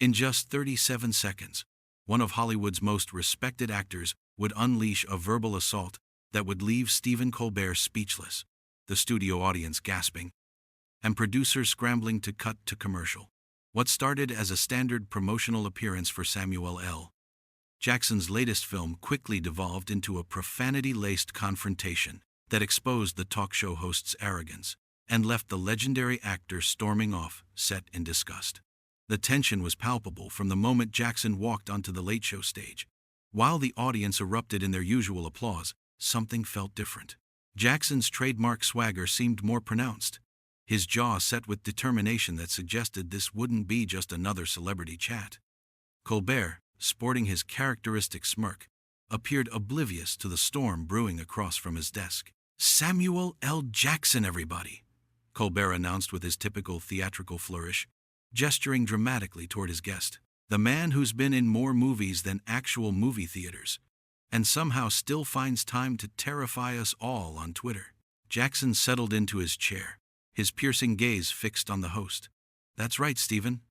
In just 37 seconds, one of Hollywood's most respected actors would unleash a verbal assault that would leave Stephen Colbert speechless, the studio audience gasping, and producers scrambling to cut to commercial. What started as a standard promotional appearance for Samuel L. Jackson's latest film quickly devolved into a profanity-laced confrontation that exposed the talk show host's arrogance and left the legendary actor storming off set in disgust. The tension was palpable from the moment Jackson walked onto the Late Show stage. While the audience erupted in their usual applause, something felt different. Jackson's trademark swagger seemed more pronounced, his jaw set with determination that suggested this wouldn't be just another celebrity chat. Colbert, sporting his characteristic smirk, appeared oblivious to the storm brewing across from his desk. "Samuel L. Jackson, everybody," Colbert announced with his typical theatrical flourish, gesturing dramatically toward his guest. "The man who's been in more movies than actual movie theaters, and somehow still finds time to terrify us all on Twitter." Jackson settled into his chair, his piercing gaze fixed on the host. "That's right, Stephen.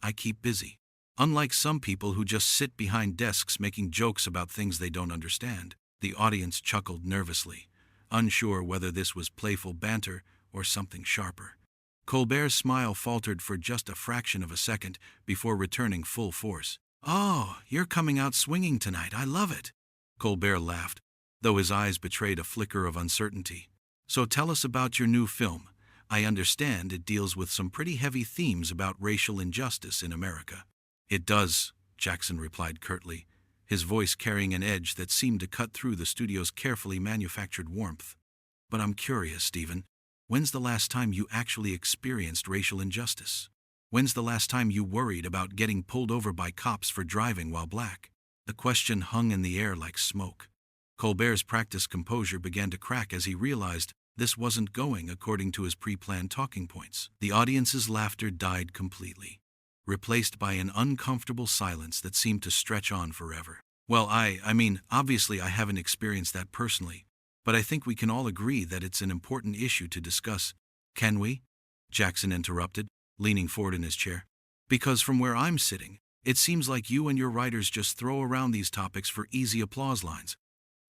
I keep busy. Unlike some people who just sit behind desks making jokes about things they don't understand." The audience chuckled nervously, unsure whether this was playful banter or something sharper. Colbert's smile faltered for just a fraction of a second before returning full force. "Oh, you're coming out swinging tonight. I love it." Colbert laughed, though his eyes betrayed a flicker of uncertainty. "So tell us about your new film. I understand it deals with some pretty heavy themes about racial injustice in America." "It does," Jackson replied curtly, his voice carrying an edge that seemed to cut through the studio's carefully manufactured warmth. "But I'm curious, Stephen. When's the last time you actually experienced racial injustice? When's the last time you worried about getting pulled over by cops for driving while black?" The question hung in the air like smoke. Colbert's practiced composure began to crack as he realized this wasn't going according to his pre-planned talking points. The audience's laughter died completely, replaced by an uncomfortable silence that seemed to stretch on forever. "Well, I mean, obviously I haven't experienced that personally, but I think we can all agree that it's an important issue to discuss, can we?" Jackson interrupted, leaning forward in his chair. "Because from where I'm sitting, it seems like you and your writers just throw around these topics for easy applause lines.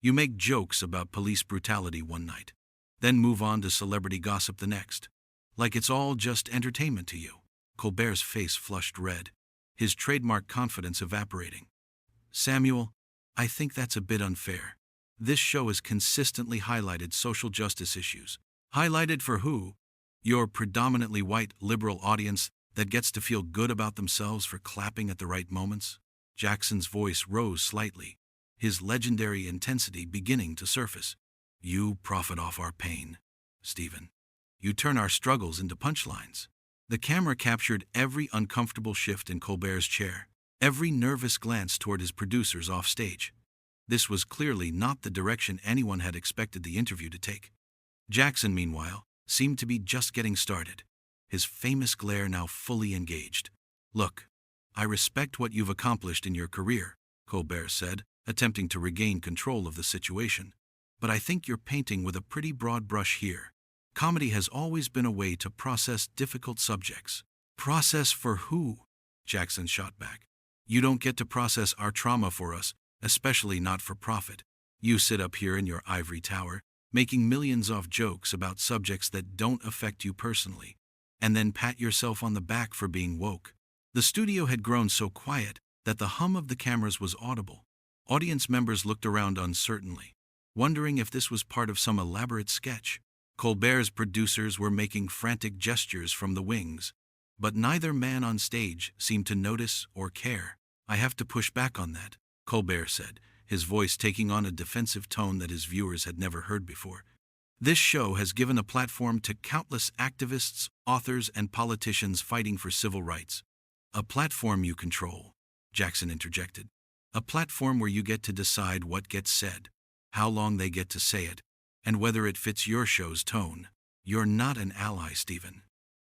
You make jokes about police brutality one night, then move on to celebrity gossip the next, like it's all just entertainment to you." Colbert's face flushed red, his trademark confidence evaporating. "Samuel, I think that's a bit unfair. This show has consistently highlighted social justice issues." "Highlighted for who? Your predominantly white, liberal audience that gets to feel good about themselves for clapping at the right moments?" Jackson's voice rose slightly, his legendary intensity beginning to surface. "You profit off our pain, Stephen. You turn our struggles into punchlines." The camera captured every uncomfortable shift in Colbert's chair, every nervous glance toward his producers off stage. This was clearly not the direction anyone had expected the interview to take. Jackson, meanwhile, seemed to be just getting started, his famous glare now fully engaged. "Look, I respect what you've accomplished in your career," Colbert said, attempting to regain control of the situation. "But I think you're painting with a pretty broad brush here. Comedy has always been a way to process difficult subjects." "Process for who?" Jackson shot back. "You don't get to process our trauma for us, especially not for profit. You sit up here in your ivory tower, making millions off jokes about subjects that don't affect you personally, and then pat yourself on the back for being woke." The studio had grown so quiet that the hum of the cameras was audible. Audience members looked around uncertainly, wondering if this was part of some elaborate sketch. Colbert's producers were making frantic gestures from the wings, but neither man on stage seemed to notice or care. "I have to push back on that," Colbert said, his voice taking on a defensive tone that his viewers had never heard before. "This show has given a platform to countless activists, authors, and politicians fighting for civil rights." "A platform you control," Jackson interjected. "A platform where you get to decide what gets said, how long they get to say it, and whether it fits your show's tone. You're not an ally, Stephen.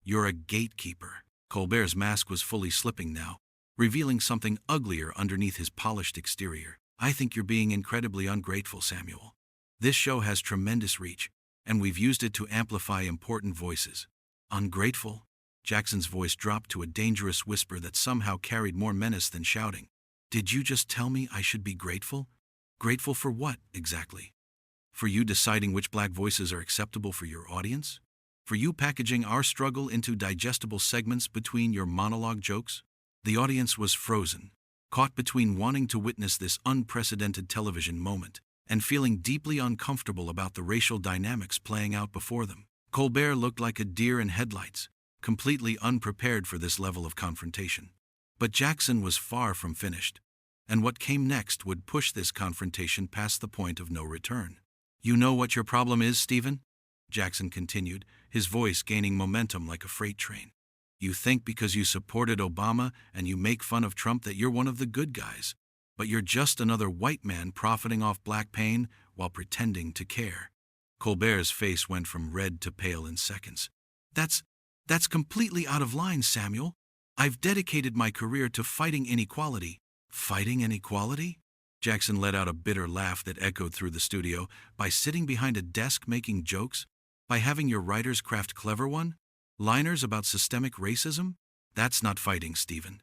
You're a gatekeeper." Colbert's mask was fully slipping now, revealing something uglier underneath his polished exterior. "I think you're being incredibly ungrateful, Samuel. This show has tremendous reach, and we've used it to amplify important voices." "Ungrateful?" Jackson's voice dropped to a dangerous whisper that somehow carried more menace than shouting. Did you just tell me I should be grateful? Grateful for what, exactly? For you deciding which black voices are acceptable for your audience? For you packaging our struggle into digestible segments between your monologue jokes? The audience was frozen, caught between wanting to witness this unprecedented television moment and feeling deeply uncomfortable about the racial dynamics playing out before them. Colbert looked like a deer in headlights, completely unprepared for this level of confrontation. But Jackson was far from finished, and what came next would push this confrontation past the point of no return. You know what your problem is, Stephen? Jackson continued, his voice gaining momentum like a freight train. You think because you supported Obama and you make fun of Trump that you're one of the good guys, but you're just another white man profiting off black pain while pretending to care. Colbert's face went from red to pale in seconds. That's completely out of line, Samuel. I've dedicated my career to fighting inequality. Fighting inequality? Jackson let out a bitter laugh that echoed through the studio. By sitting behind a desk making jokes? By having your writers craft clever liners about systemic racism? That's not fighting, Stephen.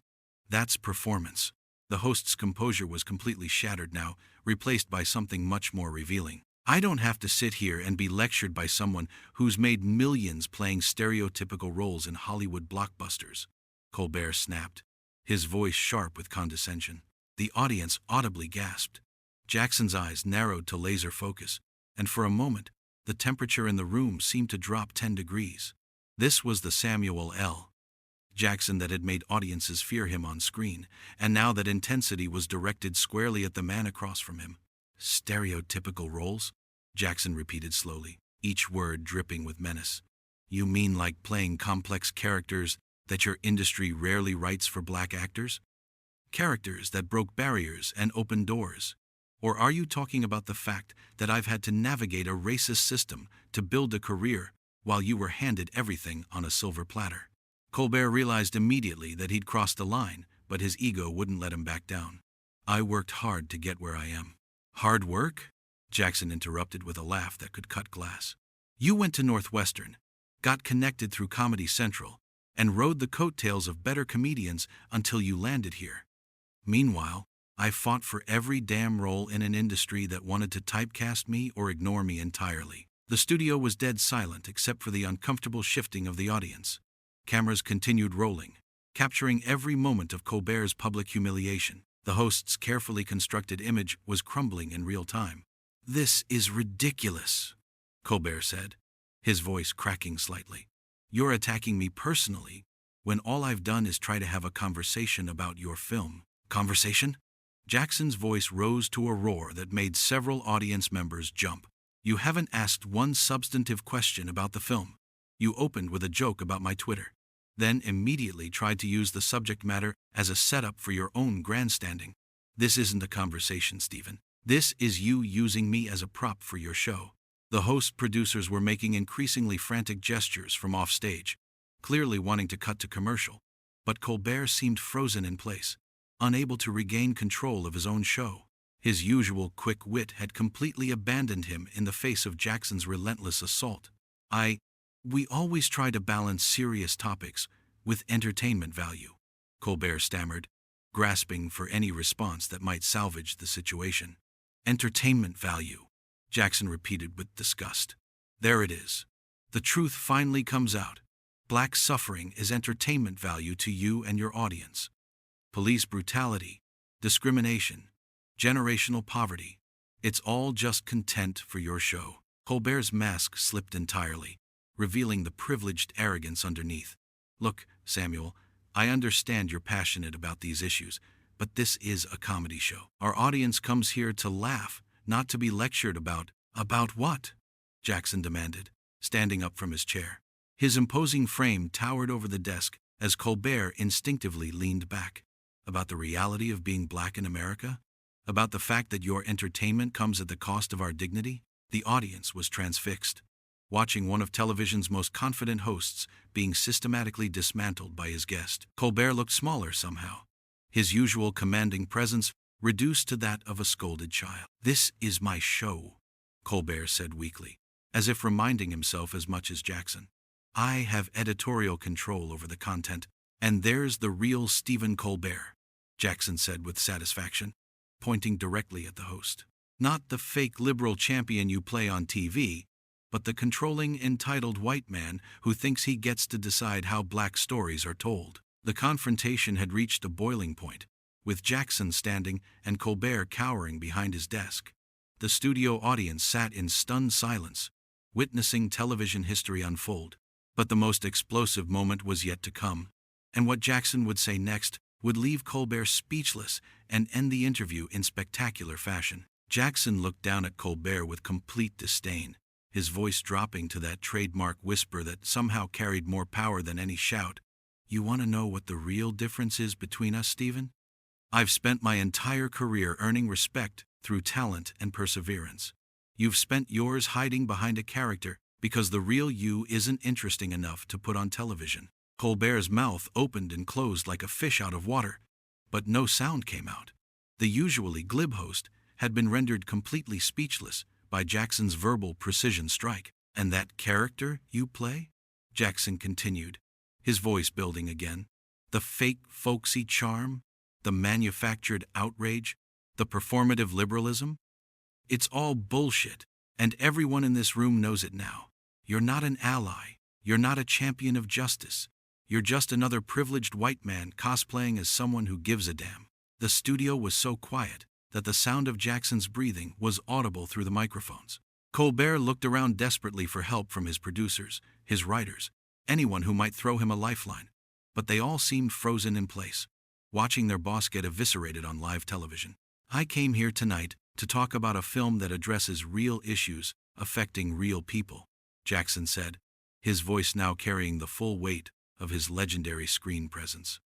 That's performance. The host's composure was completely shattered now, replaced by something much more revealing. I don't have to sit here and be lectured by someone who's made millions playing stereotypical roles in Hollywood blockbusters, Colbert snapped, his voice sharp with condescension. The audience audibly gasped. Jackson's eyes narrowed to laser focus, and for a moment, the temperature in the room seemed to drop 10 degrees. This was the Samuel L. Jackson that had made audiences fear him on screen, and now that intensity was directed squarely at the man across from him. Stereotypical roles? Jackson repeated slowly, each word dripping with menace. You mean like playing complex characters that your industry rarely writes for black actors? Characters that broke barriers and opened doors? Or are you talking about the fact that I've had to navigate a racist system to build a career while you were handed everything on a silver platter? Colbert realized immediately that he'd crossed the line, but his ego wouldn't let him back down. I worked hard to get where I am. Hard work? Jackson interrupted with a laugh that could cut glass. You went to Northwestern, got connected through Comedy Central, and rode the coattails of better comedians until you landed here. Meanwhile, I fought for every damn role in an industry that wanted to typecast me or ignore me entirely. The studio was dead silent except for the uncomfortable shifting of the audience. Cameras continued rolling, capturing every moment of Colbert's public humiliation. The host's carefully constructed image was crumbling in real time. This is ridiculous, Colbert said, his voice cracking slightly. You're attacking me personally when all I've done is try to have a conversation about your film. Conversation? Jackson's voice rose to a roar that made several audience members jump. You haven't asked one substantive question about the film. You opened with a joke about my Twitter, then immediately tried to use the subject matter as a setup for your own grandstanding. This isn't a conversation, Stephen. This is you using me as a prop for your show. The host producers were making increasingly frantic gestures from offstage, clearly wanting to cut to commercial, but Colbert seemed frozen in place, unable to regain control of his own show. His usual quick wit had completely abandoned him in the face of Jackson's relentless assault. We always try to balance serious topics with entertainment value, Colbert stammered, grasping for any response that might salvage the situation. Entertainment value, Jackson repeated with disgust. There it is. The truth finally comes out. Black suffering is entertainment value to you and your audience. Police brutality, discrimination, generational poverty, it's all just content for your show. Colbert's mask slipped entirely, revealing the privileged arrogance underneath. Look, Samuel, I understand you're passionate about these issues, but this is a comedy show. Our audience comes here to laugh, not to be lectured about. About what? Jackson demanded, standing up from his chair. His imposing frame towered over the desk as Colbert instinctively leaned back. About the reality of being black in America? About the fact that your entertainment comes at the cost of our dignity? The audience was transfixed, watching one of television's most confident hosts being systematically dismantled by his guest. Colbert looked smaller somehow, his usual commanding presence reduced to that of a scolded child. This is my show, Colbert said weakly, as if reminding himself as much as Jackson. I have editorial control over the content, and there's the real Stephen Colbert, Jackson said with satisfaction, pointing directly at the host. Not the fake liberal champion you play on TV, but the controlling, entitled white man who thinks he gets to decide how black stories are told. The confrontation had reached a boiling point, with Jackson standing and Colbert cowering behind his desk. The studio audience sat in stunned silence, witnessing television history unfold. But the most explosive moment was yet to come, and what Jackson would say next would leave Colbert speechless and end the interview in spectacular fashion. Jackson looked down at Colbert with complete disdain, his voice dropping to that trademark whisper that somehow carried more power than any shout. You want to know what the real difference is between us, Stephen? I've spent my entire career earning respect through talent and perseverance. You've spent yours hiding behind a character because the real you isn't interesting enough to put on television. Colbert's mouth opened and closed like a fish out of water, but no sound came out. The usually glib host had been rendered completely speechless by Jackson's verbal precision strike. And that character you play? Jackson continued, his voice building again. The fake folksy charm, the manufactured outrage, the performative liberalism? It's all bullshit, and everyone in this room knows it now. You're not an ally. You're not a champion of justice. You're just another privileged white man cosplaying as someone who gives a damn. The studio was so quiet that the sound of Jackson's breathing was audible through the microphones. Colbert looked around desperately for help from his producers, his writers, anyone who might throw him a lifeline. But they all seemed frozen in place, watching their boss get eviscerated on live television. I came here tonight to talk about a film that addresses real issues affecting real people, Jackson said, his voice now carrying the full weight of his legendary screen presence.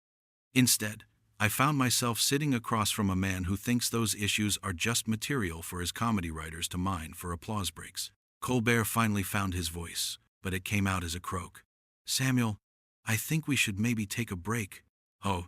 Instead, I found myself sitting across from a man who thinks those issues are just material for his comedy writers to mine for applause breaks. Colbert finally found his voice, but it came out as a croak. Samuel, I think we should maybe take a break. Oh,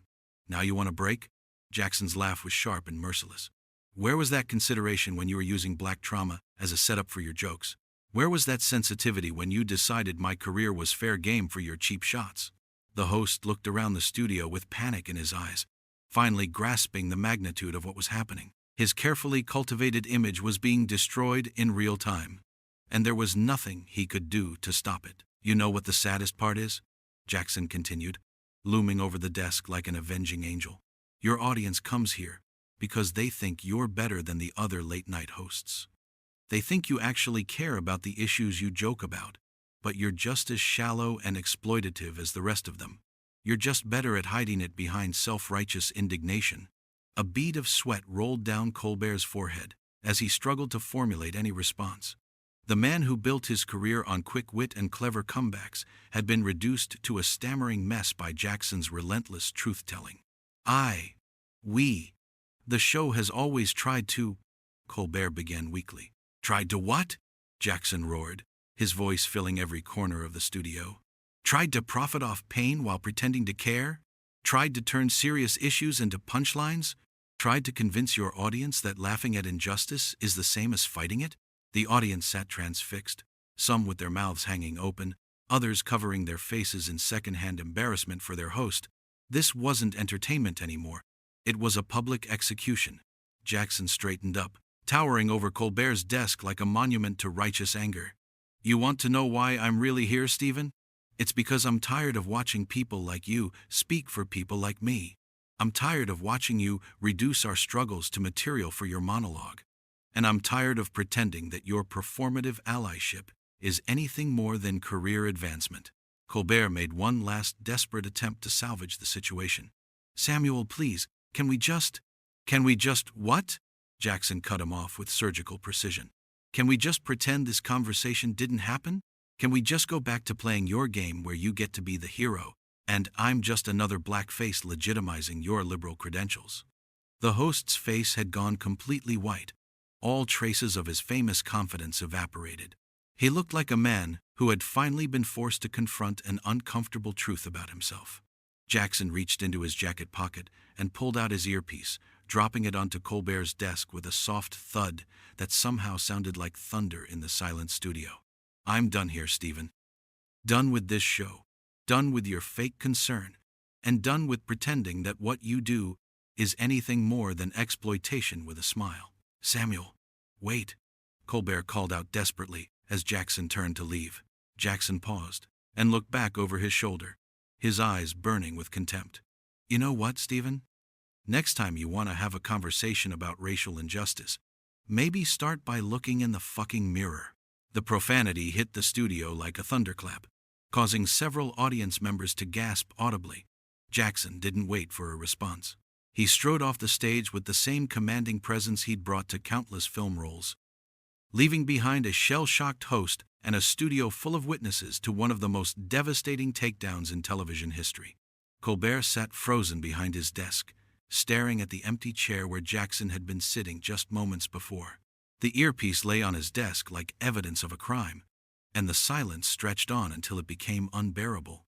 now you want a break? Jackson's laugh was sharp and merciless. Where was that consideration when you were using black trauma as a setup for your jokes? Where was that sensitivity when you decided my career was fair game for your cheap shots? The host looked around the studio with panic in his eyes, finally grasping the magnitude of what was happening. His carefully cultivated image was being destroyed in real time, and there was nothing he could do to stop it. You know what the saddest part is? Jackson continued, looming over the desk like an avenging angel. Your audience comes here because they think you're better than the other late-night hosts. They think you actually care about the issues you joke about, but you're just as shallow and exploitative as the rest of them. You're just better at hiding it behind self-righteous indignation. A bead of sweat rolled down Colbert's forehead as he struggled to formulate any response. The man who built his career on quick wit and clever comebacks had been reduced to a stammering mess by Jackson's relentless truth-telling. The show has always tried to, Colbert began weakly. Tried to what? Jackson roared, his voice filling every corner of the studio. Tried to profit off pain while pretending to care? Tried to turn serious issues into punchlines? Tried to convince your audience that laughing at injustice is the same as fighting it? The audience sat transfixed, some with their mouths hanging open, others covering their faces in second-hand embarrassment for their host. This wasn't entertainment anymore. It was a public execution. Jackson straightened up, towering over Colbert's desk like a monument to righteous anger. You want to know why I'm really here, Stephen? It's because I'm tired of watching people like you speak for people like me. I'm tired of watching you reduce our struggles to material for your monologue. And I'm tired of pretending that your performative allyship is anything more than career advancement. Colbert made one last desperate attempt to salvage the situation. Samuel, please, can we just what? Jackson cut him off with surgical precision. Can we just pretend this conversation didn't happen? Can we just go back to playing your game where you get to be the hero, and I'm just another black face legitimizing your liberal credentials? The host's face had gone completely white. All traces of his famous confidence evaporated. He looked like a man who had finally been forced to confront an uncomfortable truth about himself. Jackson reached into his jacket pocket and pulled out his earpiece, dropping it onto Colbert's desk with a soft thud that somehow sounded like thunder in the silent studio. I'm done here, Stephen. Done with this show. Done with your fake concern. And done with pretending that what you do is anything more than exploitation with a smile. Samuel, wait, Colbert called out desperately as Jackson turned to leave. Jackson paused and looked back over his shoulder, his eyes burning with contempt. You know what, Stephen? Next time you want to have a conversation about racial injustice, maybe start by looking in the fucking mirror. The profanity hit the studio like a thunderclap, causing several audience members to gasp audibly. Jackson didn't wait for a response. He strode off the stage with the same commanding presence he'd brought to countless film roles, leaving behind a shell-shocked host and a studio full of witnesses to one of the most devastating takedowns in television history. Colbert sat frozen behind his desk, staring at the empty chair where Jackson had been sitting just moments before. The earpiece lay on his desk like evidence of a crime, and the silence stretched on until it became unbearable.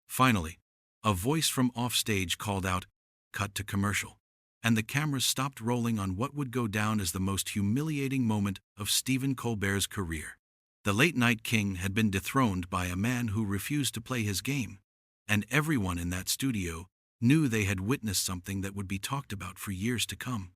Finally, a voice from offstage called out, "Cut to commercial," and the cameras stopped rolling on what would go down as the most humiliating moment of Stephen Colbert's career. The late-night king had been dethroned by a man who refused to play his game, and everyone in that studio knew they had witnessed something that would be talked about for years to come.